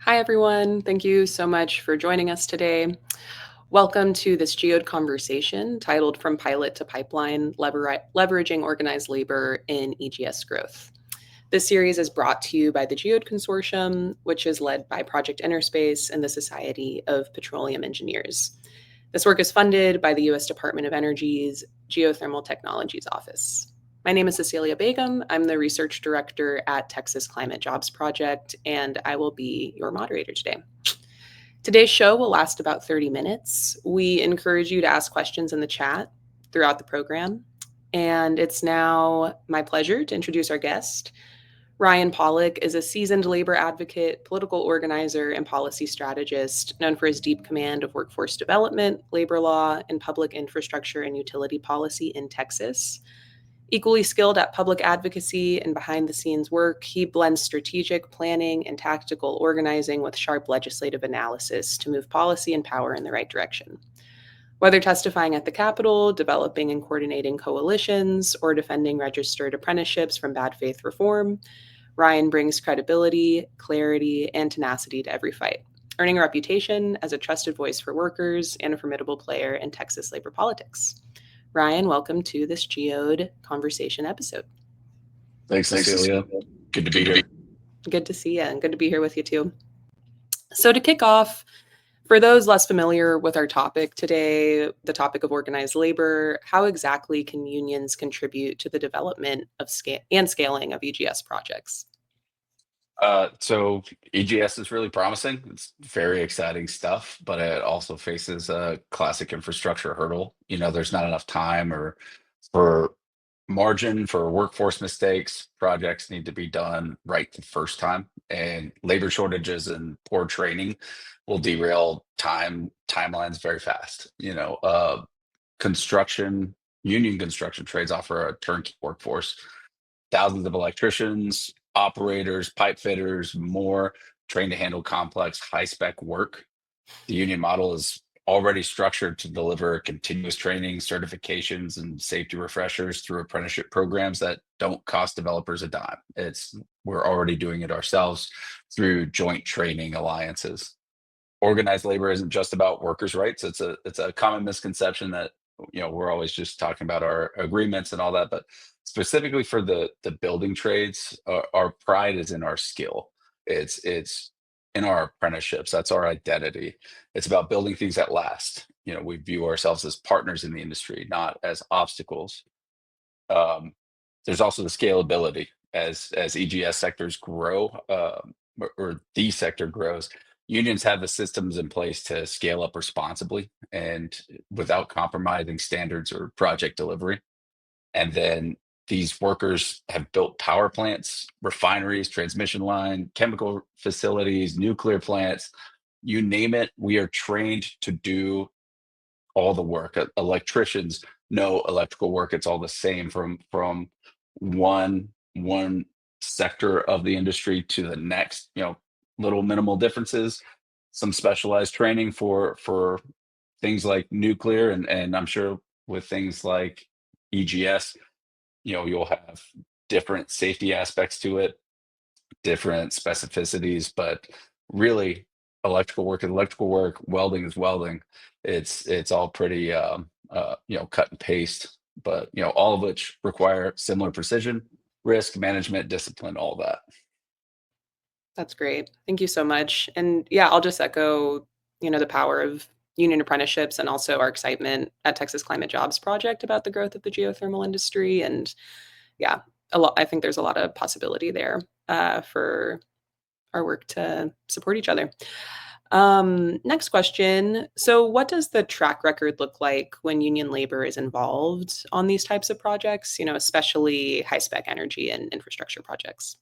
Hi, everyone. Thank you so much for joining us today. Welcome to this GEODE conversation titled From Pilot to Pipeline, Leveraging Organized Labor in EGS Growth. This series is brought to you by the GEODE consortium, which is led by Project Interspace and the Society of Petroleum Engineers. This work is funded by the U.S. Department of Energy's Geothermal Technologies Office. My name is Cecilia Begum. I'm the research director at Texas Climate Jobs Project, and I will be your moderator today. Today's show will last about 30 minutes. We encourage you to ask questions in the chat throughout the program. And it's now my pleasure to introduce our guest. Ryan Pollock is a seasoned labor advocate, political organizer, and policy strategist known for his deep command of workforce development, labor law, and public infrastructure and utility policy in Texas. Equally skilled at public advocacy and behind-the-scenes work, he blends strategic planning and tactical organizing with sharp legislative analysis to move policy and power in the right direction. Whether testifying at the Capitol, developing and coordinating coalitions, or defending registered apprenticeships from bad faith reform, Ryan brings credibility, clarity, and tenacity to every fight, earning a reputation as a trusted voice for workers and a formidable player in Texas labor politics. Ryan, welcome to this GEODE conversation episode. Thanks, Cecilia. Good to be here. Good to see you, and good to be here with you too. So to kick off, for those less familiar with our topic today, the topic of organized labor, how exactly can unions contribute to the development of scaling of EGS projects? So EGS is really promising. It's very exciting stuff, but it also faces a classic infrastructure hurdle. There's not enough time or for margin for workforce mistakes. Projects need to be done right the first time, and labor shortages and poor training will derail timelines very fast. Construction union construction trades offer a turnkey workforce, thousands of electricians, operators, pipe fitters, more trained to handle complex, high spec work. The union model is already structured to deliver continuous training, certifications, and safety refreshers through apprenticeship programs that don't cost developers a dime. We're already doing it ourselves through joint training alliances. Organized labor isn't just about workers' rights. It's a common misconception that we're always just talking about our agreements and all that, but specifically for the building trades, our pride is in our skill. It's in our apprenticeships. That's our identity. It's about building things that last. We view ourselves as partners in the industry, not as obstacles. There's also the scalability as EGS sectors grow, or the sector grows. Unions have the systems in place to scale up responsibly and without compromising standards or project delivery. And then these workers have built power plants, refineries, transmission line, chemical facilities, nuclear plants, you name it. We are trained to do all the work. Electricians know electrical work. It's all the same from one sector of the industry to the next. Little minimal differences, some specialized training for things like nuclear, and I'm sure with things like EGS, you'll have different safety aspects to it, different specificities, but really electrical work is electrical work, welding is welding. It's all pretty cut and paste, but all of which require similar precision, risk management, discipline, all that. That's great. Thank you so much. And yeah, I'll just echo, the power of union apprenticeships and also our excitement at Texas Climate Jobs Project about the growth of the geothermal industry. And yeah, I think there's a lot of possibility there for our work to support each other. Next question. So what does the track record look like when union labor is involved on these types of projects, especially high spec energy and infrastructure projects?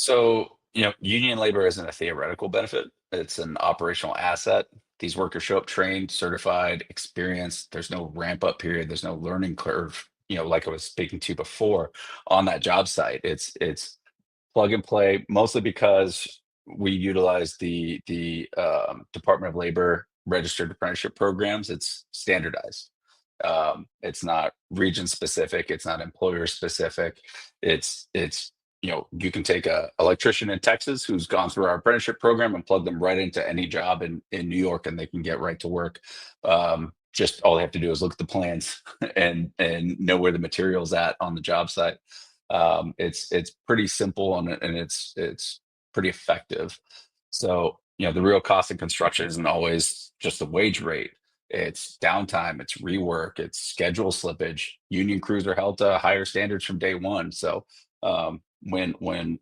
So, union labor isn't a theoretical benefit, it's an operational asset. These workers show up trained, certified, experienced. There's no ramp up period, there's no learning curve, like I was speaking to before on that job site. It's plug and play, mostly because we utilize the Department of Labor registered apprenticeship programs. It's standardized. It's not region specific, it's not employer specific. It's you can take a electrician in Texas who's gone through our apprenticeship program and plug them right into any job in New York, and they can get right to work. Just all they have to do is look at the plans and know where the material's at on the job site. It's pretty simple, and it's pretty effective. So, the real cost of construction isn't always just the wage rate. It's downtime, it's rework, it's schedule slippage. Union crews are held to higher standards from day one. So when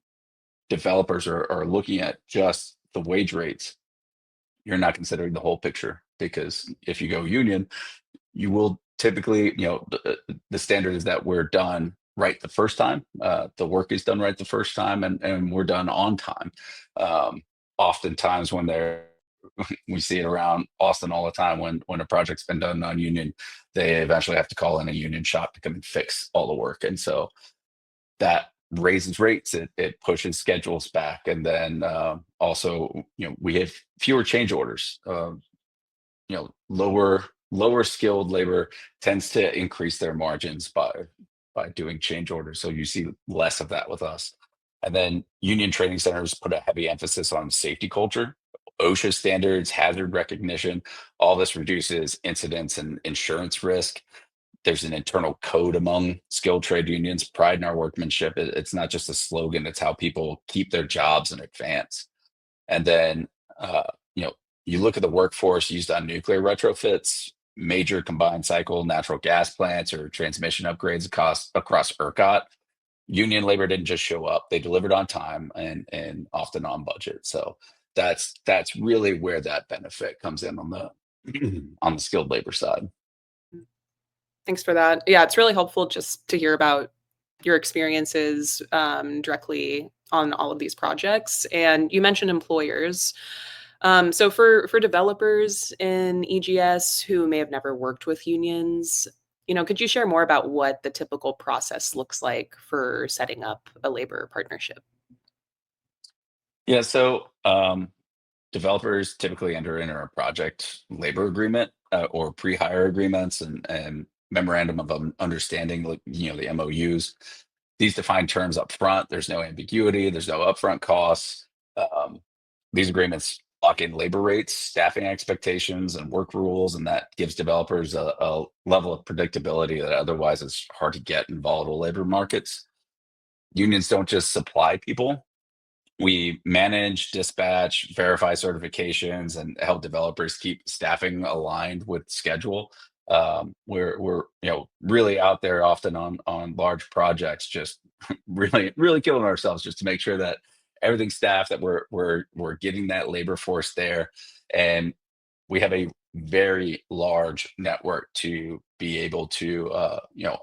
developers are looking at just the wage rates, you're not considering the whole picture, because if you go union, you will typically, the standard is that we're done right the first time. The work is done right the first time, and we're done on time. Um, Oftentimes when they're we see it around Austin all the time, when a project's been done non-union, they eventually have to call in a union shop to come and fix all the work. And so that raises rates, it pushes schedules back. And then also, we have fewer change orders. Lower skilled labor tends to increase their margins by doing change orders. So you see less of that with us. And then union training centers put a heavy emphasis on safety culture, OSHA standards, hazard recognition. All this reduces incidents and insurance risk. There's an internal code among skilled trade unions, pride in our workmanship. It's not just a slogan, it's how people keep their jobs and advance. And then, uh, you know, you look at the workforce used on nuclear retrofits, major combined cycle natural gas plants, or transmission upgrades across ERCOT. Union labor didn't just show up; they delivered on time and often on budget. So that's really where that benefit comes in on the on the skilled labor side. Thanks for that. Yeah, it's really helpful just to hear about your experiences directly on all of these projects. And you mentioned employers. So for developers in EGS who may have never worked with unions, could you share more about what the typical process looks like for setting up a labor partnership? Yeah, so developers typically enter into a project labor agreement, or pre-hire agreements, and memorandum of understanding, like, the MOUs. These define terms up front. There's no ambiguity. There's no upfront costs. Um, these agreements lock in labor rates, staffing expectations, and work rules, and that gives developers a level of predictability that otherwise is hard to get in volatile labor markets. Unions don't just supply people, we manage, dispatch, verify certifications, and help developers keep staffing aligned with schedule. We're really out there often on large projects, just really killing ourselves just to make sure that everything's staffed, that we're getting that labor force there, and we have a very large network to be able to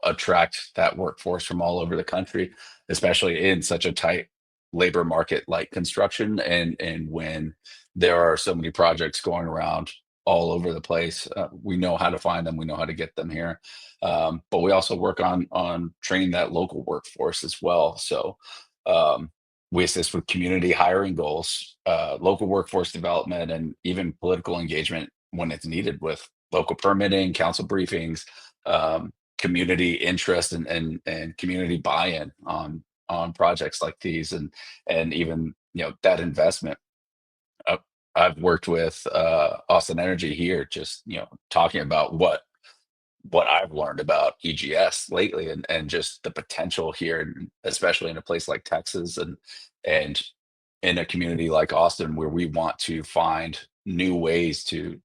attract that workforce from all over the country, especially in such a tight labor market like construction, and when there are so many projects going around all over the place. We know how to find them, we know how to get them here. But we also work on training that local workforce as well. So we assist with community hiring goals, local workforce development, and even political engagement when it's needed, with local permitting, council briefings, community interest, and community buy-in on projects like these, and even that investment. Uh, I've worked with Austin Energy here, just talking about what I've learned about EGS lately, and just the potential here, especially in a place like Texas, and in a community like Austin, where we want to find new ways to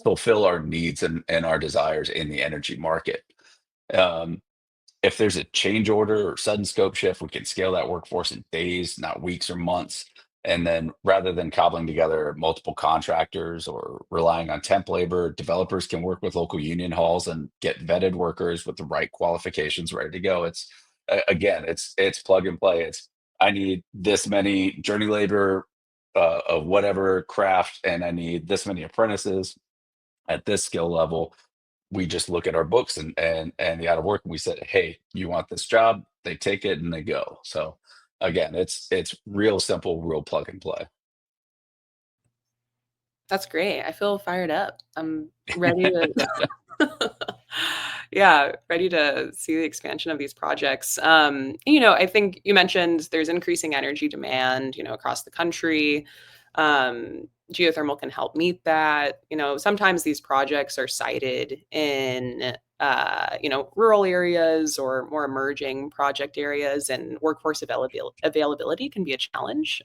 fulfill our needs and our desires in the energy market. Um, if there's a change order or sudden scope shift, we can scale that workforce in days, not weeks or months. And then rather than cobbling together multiple contractors or relying on temp labor, developers can work with local union halls and get vetted workers with the right qualifications ready to go. Again, it's plug and play. It's, I need this many journey labor of whatever craft, and I need this many apprentices at this skill level. We just look at our books and the out of work, and we said, hey, you want this job? They take it and they go. So again, it's real simple, real plug and play. That's great. I feel fired up. I'm ready to Yeah, ready to see the expansion of these projects. I think you mentioned there's increasing energy demand, across the country. Geothermal can help meet that. Sometimes these projects are sited in, rural areas or more emerging project areas, and workforce availability can be a challenge.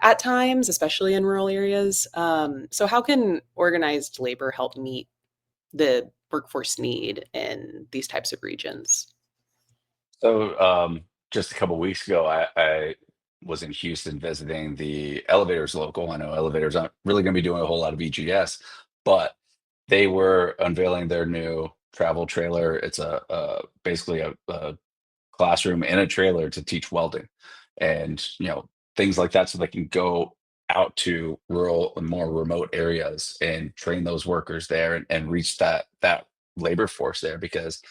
At times, especially in rural areas. So, how can organized labor help meet the workforce need in these types of regions? So, just a couple weeks ago, I was in Houston visiting the elevators local. I know elevators aren't really going to be doing a whole lot of EGS, but they were unveiling their new travel trailer. It's basically a classroom in a trailer to teach welding, and things like that, so they can go out to rural and more remote areas and train those workers there and reach that labor force there because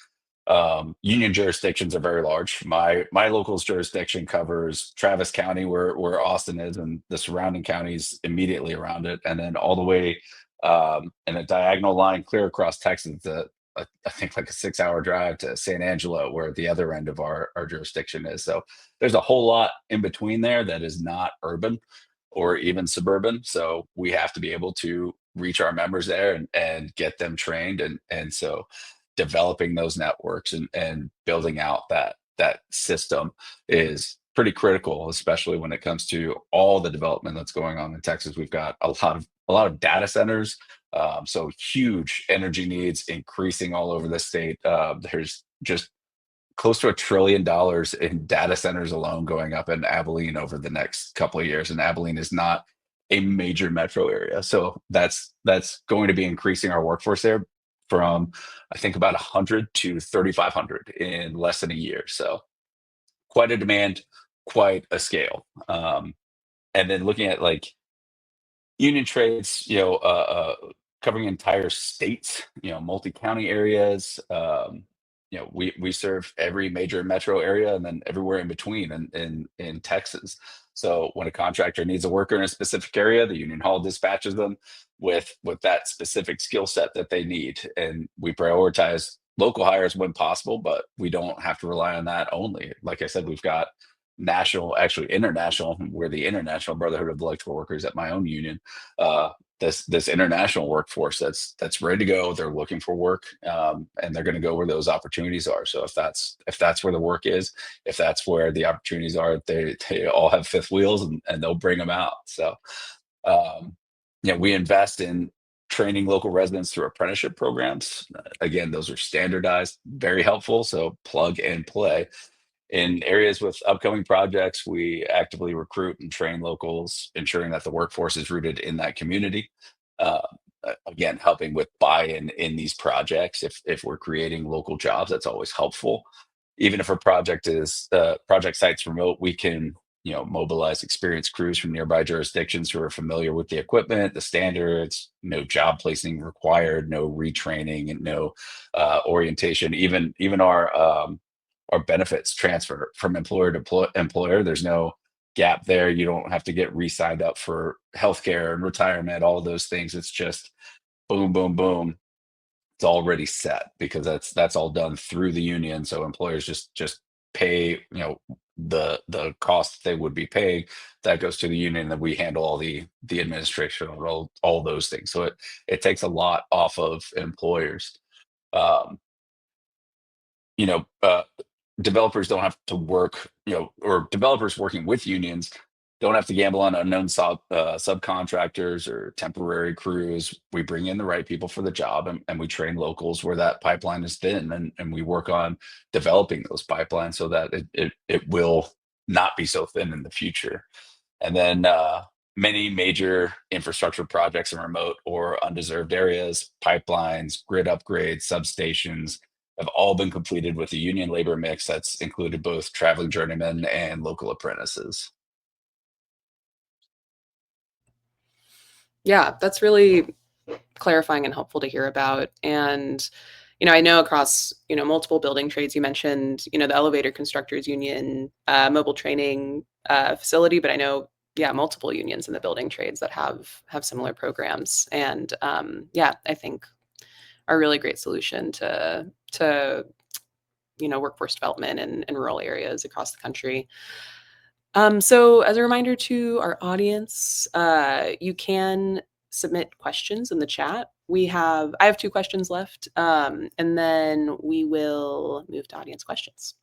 union jurisdictions are very large. My local's jurisdiction covers Travis County, where Austin is, and the surrounding counties immediately around it, and then all the way in a diagonal line clear across Texas. I think like a 6 hour drive to San Angelo, where the other end of our jurisdiction is. So there's a whole lot in between there that is not urban or even suburban. So we have to be able to reach our members there and get them trained. And so developing those networks and building out that system is pretty critical, especially when it comes to all the development that's going on in Texas. We've got a lot of data centers, so huge energy needs increasing all over the state. There's just close to $1 trillion in data centers alone going up in Abilene over the next couple of years, and Abilene is not a major metro area, so that's going to be increasing our workforce there from I think about 100 to 3,500 in less than a year. So quite a demand, quite a scale. And then looking at like union trades, covering entire states, multi-county areas. We serve every major metro area and then everywhere in between in Texas. So when a contractor needs a worker in a specific area, the union hall dispatches them with that specific skill set that they need, and we prioritize local hires when possible, but we don't have to rely on that only. Like I said, we've got national, actually international. We're the International Brotherhood of Electrical Workers at my own union. uh, this international workforce that's ready to go. They're looking for work, and they're going to go where those opportunities are. So if that's where the work is, if that's where the opportunities are, they all have fifth wheels, and they'll bring them out. So um, we invest in training local residents through apprenticeship programs. Again, those are standardized, very helpful. So plug and play. In areas with upcoming projects, we actively recruit and train locals, ensuring that the workforce is rooted in that community. Uh, Again, helping with buy-in in these projects. If we're creating local jobs, that's always helpful. Even if a project site's remote, we can mobilize experienced crews from nearby jurisdictions who are familiar with the equipment, the standards. No job placing required, no retraining, and no orientation. Even our benefits transfer from employer to employer. There's no gap there. You don't have to get re-signed up for healthcare and retirement, all of those things. It's just boom, boom, boom. It's already set because that's all done through the union. So employers just pay, the cost they would be paying. That goes to the union, and then we handle all the administration of all those things. So it takes a lot off of employers. Um, you know, developers don't have to work, or developers working with unions don't have to gamble on unknown subcontractors or temporary crews. We bring in the right people for the job, and we train locals where that pipeline is thin, and we work on developing those pipelines so that it will not be so thin in the future. And then many major infrastructure projects in remote or undeserved areas, pipelines, grid upgrades, substations, have all been completed with a union labor mix that's included both traveling journeymen and local apprentices. Yeah, that's really clarifying and helpful to hear about. And, I know across, multiple building trades, you mentioned, the elevator constructors union, mobile training facility, but I know, yeah, multiple unions in the building trades that have similar programs. And yeah, I think are a really great solution to workforce development in rural areas across the country. So as a reminder to our audience, you can submit questions in the chat. I have two questions left, and then we will move to audience questions.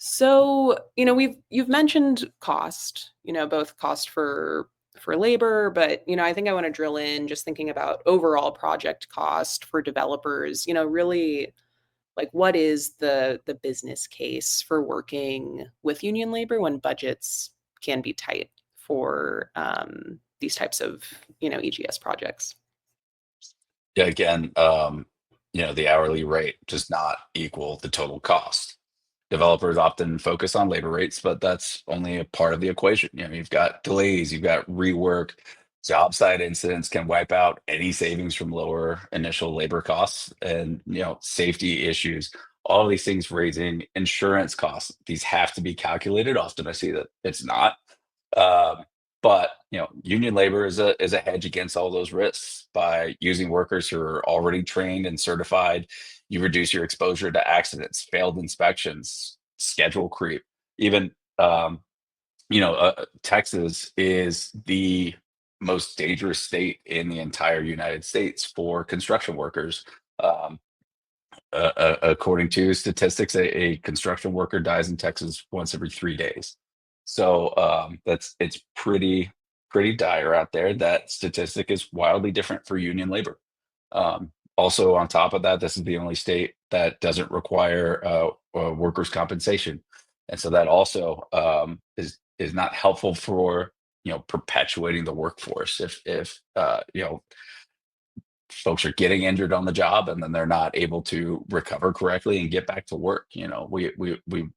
So, you've mentioned cost, both cost for labor, but I think I want to drill in just thinking about overall project cost for developers, really like what is the business case for working with union labor when budgets can be tight for these types of EGS projects? Yeah, again, the hourly rate does not equal the total cost. Developers often focus on labor rates, but that's only a part of the equation. You've got delays, you've got rework, job site incidents can wipe out any savings from lower initial labor costs, and safety issues. All of these things raising insurance costs. These have to be calculated. Often I see that it's not. Um, but union labor is a hedge against all those risks. By using workers who are already trained and certified, you reduce your exposure to accidents, failed inspections, schedule creep. Even Texas is the most dangerous state in the entire United States for construction workers. Um, According to statistics, a construction worker dies in Texas once every 3 days. So it's pretty dire out there. That statistic is wildly different for union labor. Also, on top of that, this is the only state that doesn't require workers' compensation, and so that also is not helpful for perpetuating the workforce. If folks are getting injured on the job and then they're not able to recover correctly and get back to work, we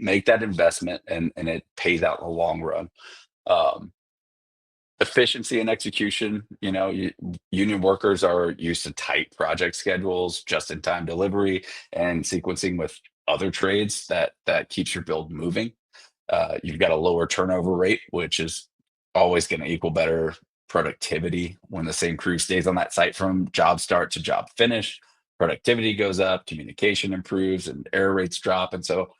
make that investment and it pays out in the long run. Um, Efficiency and execution, union workers are used to tight project schedules, just in time delivery, and sequencing with other trades that keeps your build moving. You've got a lower turnover rate, which is always going to equal better productivity. When the same crew stays on that site from job start to job finish, productivity goes up, communication improves, and error rates drop. And so,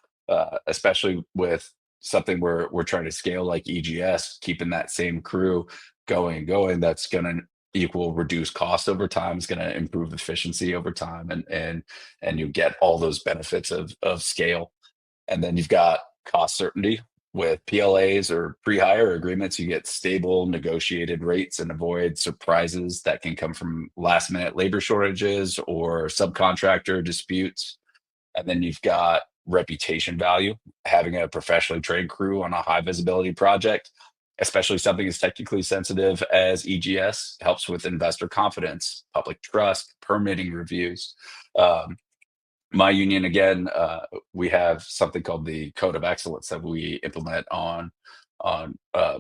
especially with something we're trying to scale like EGS, keeping that same crew going and going, that's going to equal reduce cost over time. Is going to improve efficiency over time, and you get all those benefits of scale. And then you've got cost certainty with PLAs or pre-hire agreements. You get stable negotiated rates and avoid surprises that can come from last minute labor shortages or subcontractor disputes. And then you've got reputation value. Having a professionally trained crew on a high visibility project, especially something as technically sensitive as EGS, helps with investor confidence, public trust, permitting reviews. Um, my union, again, we have something called the Code of Excellence that we implement on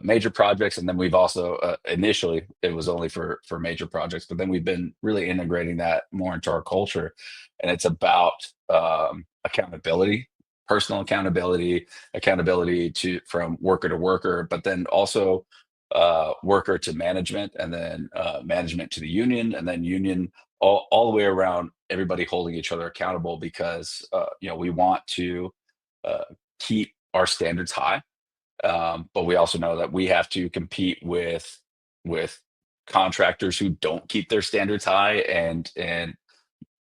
major projects, and then we've also initially it was only for major projects, but then we've been really integrating that more into our culture, and it's about accountability, personal accountability, accountability to from worker to worker, but then also worker to management, and then management to the union, and then union all the way around, everybody holding each other accountable, because we want to uh, keep our standards high, but we also know that we have to compete with contractors who don't keep their standards high, and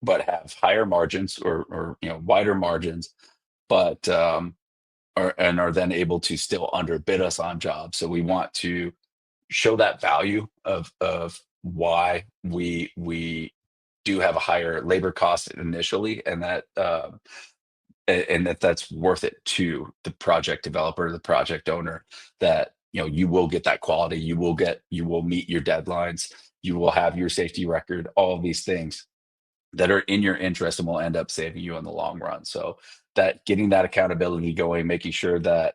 but have higher margins, or wider margins, but are then able to still underbid us on jobs. So we want to show that value of why we do have a higher labor cost initially, and that's worth it to the project developer, the project owner, that you will get that quality, you will meet your deadlines, you will have your safety record, all of these things that are in your interest and will end up saving you in the long run. So that getting that accountability going, making sure that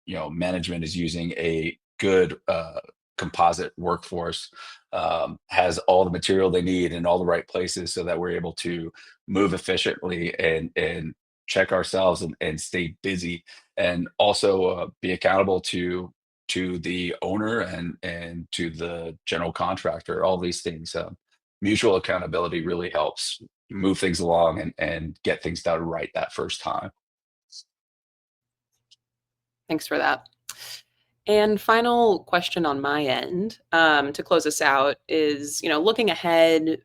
management is using a good composite workforce, has all the material they need in all the right places, so that we're able to move efficiently and check ourselves and stay busy, and also be accountable to the owner and to the general contractor. All these things. mutual accountability really helps move things along and get things done right that first time. Thanks for that. And final question on my end, to close us out is, looking ahead,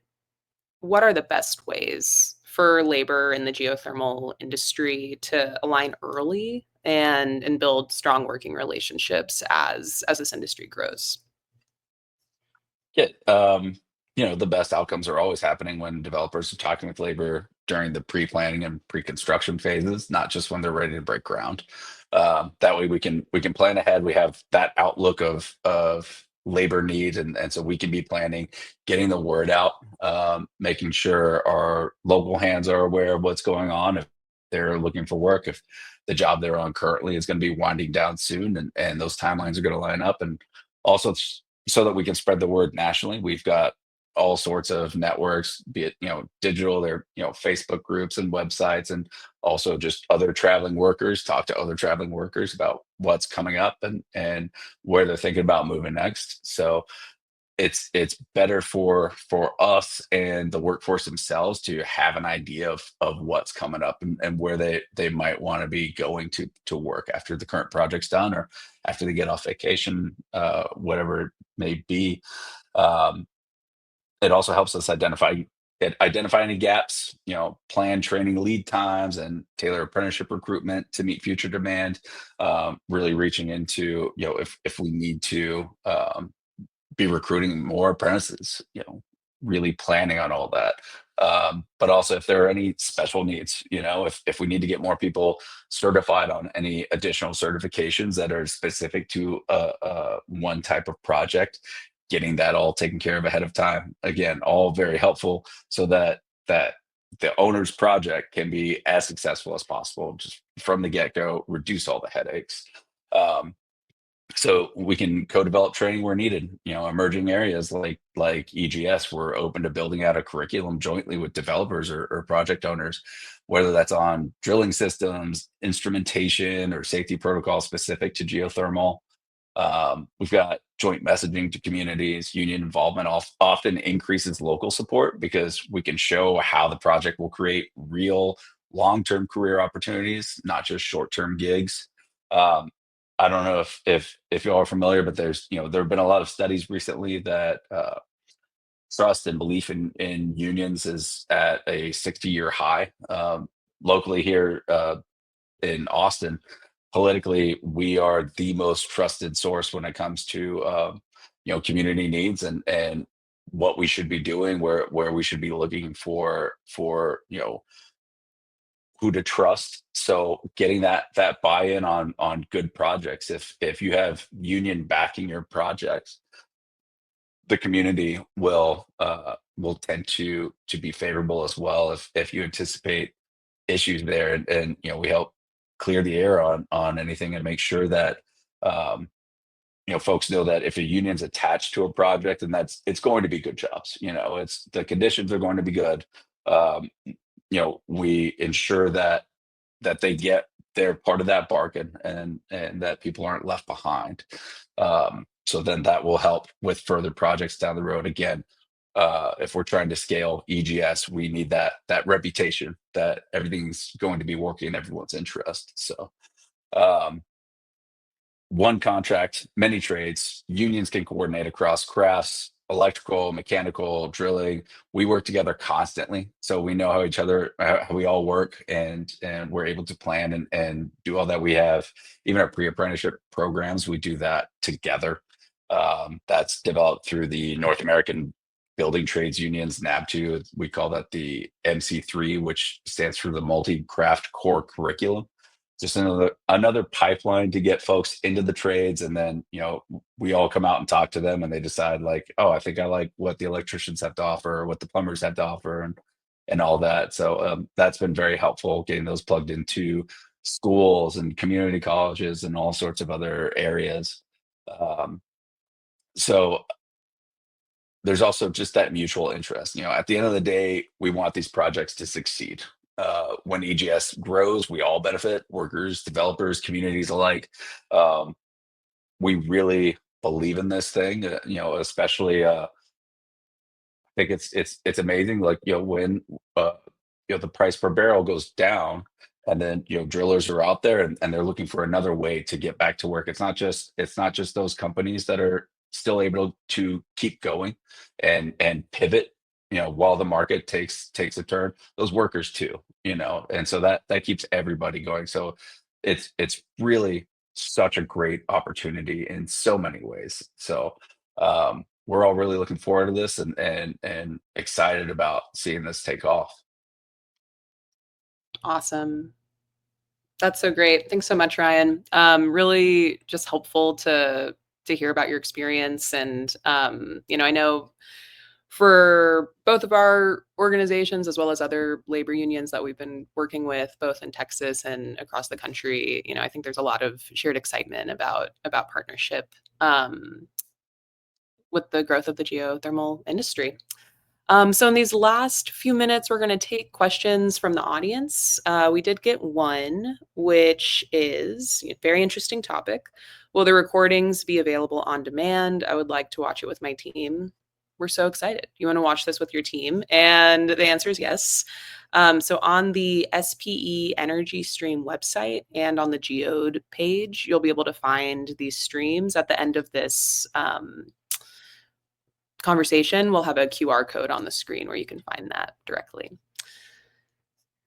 what are the best ways for labor in the geothermal industry to align early and build strong working relationships as this industry grows? Yeah, the best outcomes are always happening when developers are talking with labor during the pre-planning and pre-construction phases, not just when they're ready to break ground. That way we can plan ahead. We have that outlook of labor needs, and so we can be planning, getting the word out, making sure our local hands are aware of what's going on. If they're looking for work, if the job they're on currently is going to be winding down soon, and those timelines are going to line up, and also so that we can spread the word nationally. We've got all sorts of networks, be it digital, there Facebook groups and websites, and also just other traveling workers. Talk to other traveling workers about what's coming up and where they're thinking about moving next. So it's better for us and the workforce themselves to have an idea of what's coming up and where they might want to be going to work after the current project's done or after they get off vacation, whatever it may be. um, it also helps us identify any gaps, plan training lead times and tailor apprenticeship recruitment to meet future demand. Really reaching into, if we need to be recruiting more apprentices, really planning on all that. But also if there are any special needs, if we need to get more people certified on any additional certifications that are specific to one type of project, getting that all taken care of ahead of time. Again, all very helpful so that the owner's project can be as successful as possible, just from the get-go, reduce all the headaches. Um, so we can co-develop training where needed. Emerging areas like EGS, we're open to building out a curriculum jointly with developers or project owners, whether that's on drilling systems, instrumentation, or safety protocol specific to geothermal. We've got joint messaging to communities. Union involvement often increases local support because we can show how the project will create real long-term career opportunities, not just short-term gigs. Um, I don't know if you all are familiar, but there have been a lot of studies recently that trust and belief in unions is at a 60-year high. Locally here, in Austin, politically, we are the most trusted source when it comes to community needs and what we should be doing, where we should be looking for who to trust. So getting that buy-in on good projects. If you have union backing your projects, the community will tend to be favorable as well. If you anticipate issues there, and we help clear the air on anything and make sure that um, folks know that if a union's attached to a project, then it's going to be good jobs. It's the conditions are going to be good. We ensure that they get their part of that bargain, and that people aren't left behind. So then that will help with further projects down the road. Again, if we're trying to scale EGS, we need that reputation that everything's going to be working in everyone's interest. So um, one contract, many trades. Unions can coordinate across crafts, electrical, mechanical, drilling. We work together constantly, so we know how we all work, and we're able to plan and do all that. We have even our pre-apprenticeship programs. We do that together. That's developed through the North American Building Trades Unions, NAB2. We call that the MC3, which stands for the Multi-Craft Core Curriculum. Just another pipeline to get folks into the trades, and then we all come out and talk to them, and they decide, like, oh, I think I like what the electricians have to offer, or what the plumbers have to offer, and all that. So that's been very helpful, getting those plugged into schools and community colleges and all sorts of other areas. um, so there's also just that mutual interest. At the end of the day, we want these projects to succeed. When EGS grows, we all benefit: workers, developers, communities alike. Um, we really believe in this thing, especially think it's amazing. Like, when uh, the price per barrel goes down, and then drillers are out there, and they're looking for another way to get back to work. It's not just those companies that are still able to keep going and pivot, while the market takes a turn. Those workers too, and so that keeps everybody going. So it's really such a great opportunity in so many ways. So we're all really looking forward to this, and excited about seeing this take off. Awesome. That's so great. Thanks so much, Ryan. Really just helpful to hear about your experience. And I know for both of our organizations, as well as other labor unions that we've been working with, both in Texas and across the country, I think there's a lot of shared excitement about partnership with the growth of the geothermal industry. So in these last few minutes, we're going to take questions from the audience. We did get one, which is a very interesting topic. Will the recordings be available on demand? I would like to watch it with my team. We're so excited. You want to watch this with your team? And the answer is yes. So on the SPE Energy Stream website and on the GEODE page, you'll be able to find these streams at the end of this conversation. We'll have a QR code on the screen where you can find that directly.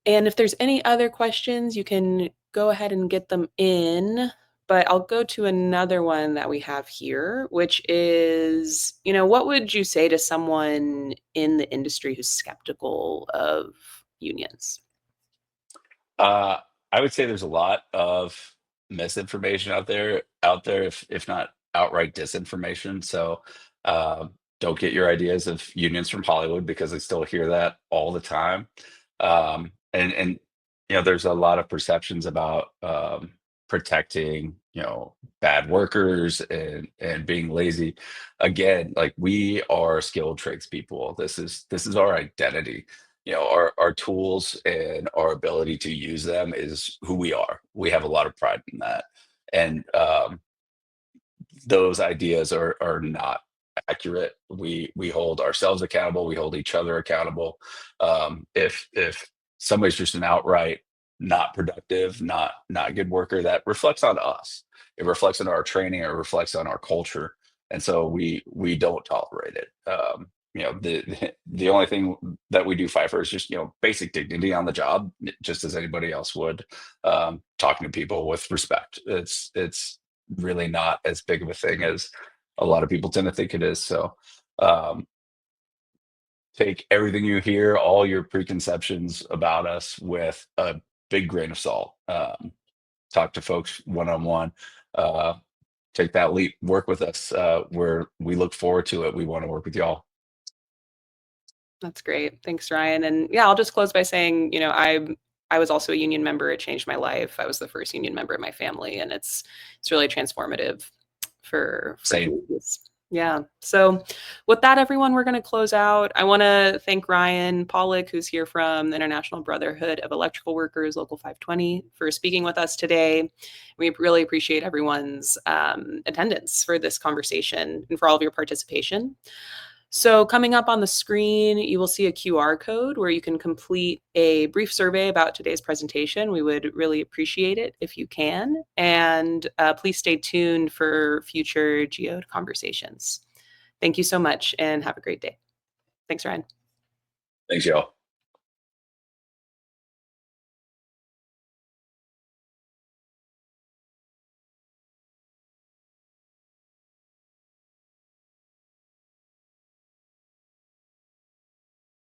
And if there's any other questions, you can go ahead and get them in. But I'll go to another one that we have here, which is, what would you say to someone in the industry who's skeptical of unions? Uh, I would say there's a lot of misinformation out there, if not outright disinformation. So don't get your ideas of unions from Hollywood, because I still hear that all the time. And there's a lot of perceptions about protecting bad workers and being lazy. Again, like, we are skilled tradespeople. This is our identity. Our tools and our ability to use them is who we are. We have a lot of pride in that. And those ideas are not accurate. We hold ourselves accountable. We hold each other accountable. If somebody's just an outright not productive, not good worker, that reflects on us. It reflects on our training. It reflects on our culture, and so we don't tolerate it. The only thing that we do fight for is just basic dignity on the job, just as anybody else would. Talking to people with respect. It's really not as big of a thing as a lot of people tend to think it is. So um, take everything you hear, all your preconceptions about us, with a big grain of salt. Talk to folks one on one. Take that leap. Work with us. We look forward to it. We want to work with y'all. That's great. Thanks, Ryan. And yeah, I'll just close by saying, I was also a union member. It changed my life. I was the first union member in my family, and it's really transformative for Same. communities. Yeah. So with that, everyone, we're going to close out. I want to thank Ryan Pollock, who's here from the International Brotherhood of Electrical Workers, Local 520, for speaking with us today. We really appreciate everyone's attendance for this conversation and for all of your participation. So coming up on the screen, you will see a QR code where you can complete a brief survey about today's presentation. We would really appreciate it if you can. And please stay tuned for future GEODE conversations. Thank you so much and have a great day. Thanks, Ryan. Thanks, y'all.